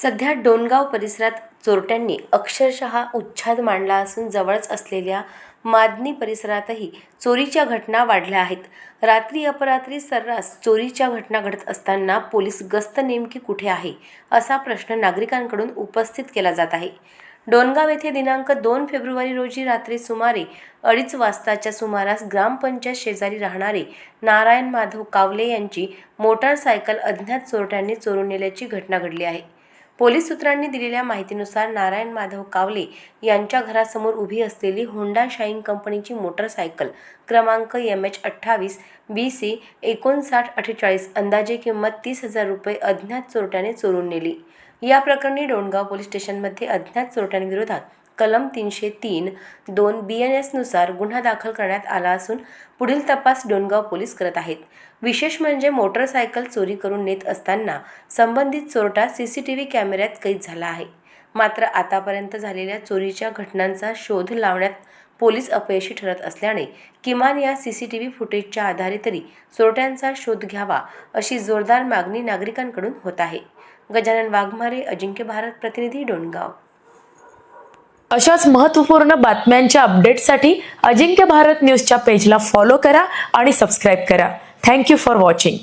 सध्या डोणगाव परिसरात चोरट्यांनी अक्षरशः उच्छाद मांडला असून जवळच असलेल्या मादनी परिसरातही चोरीच्या घटना वाढल्या आहेत. रात्री अपरात्री सर्रास चोरीच्या घटना घडत असताना पोलीस गस्त नेमकी कुठे आहे असा प्रश्न नागरिकांकडून उपस्थित केला जात आहे. डोणगाव येथे दिनांक 2 फेब्रुवारी रोजी रात्री सुमारे 2:30 वाजताच्या सुमारास ग्रामपंचायत शेजारी राहणारे नारायण माधव कावले यांची मोटारसायकल अज्ञात चोरट्यांनी चोरून नेल्याची घटना घडली आहे. पोलीस सूत्रांनी दिलेल्या माहितीनुसार नारायण माधव कावले यांच्या घरासमोर उभी असलेली होंडा शाईन कंपनीची मोटारसायकल क्रमांक MH28 BC 5948 अंदाजे किंमत 30,000 रुपये अज्ञात चोरट्याने चोरून नेली. या प्रकरणी डोणगाव पोलीस स्टेशनमध्ये अज्ञात चोरट्यांविरोधात कलम 303(2) BNS नुसार गुन्हा दाखल करण्यात आला असून पुढील तपास डोणगाव पोलीस करत आहेत. विशेष म्हणजे मोटारसायकल चोरी करून नेत असताना संबंधित चोरटा CCTV कॅमेऱ्यात कैद झाला आहे. मात्र आतापर्यंत झालेल्या चोरीच्या घटनांचा शोध लावण्यात पोलीस अपयशी ठरत असल्याने किमान या CCTV फुटेजच्या आधारे तरी चोरट्यांचा शोध घ्यावा अशी जोरदार मागणी नागरिकांकडून होत आहे. गजानन वाघमारे, अजिंक्य भारत प्रतिनिधी, डोणगाव. अशाच महत्त्वपूर्ण बातम्यांच्या अपडेट्ससाठी अजिंक्य भारत न्यूजच्या पेजला फॉलो करा आणि सबस्क्राईब करा. Thank you for watching.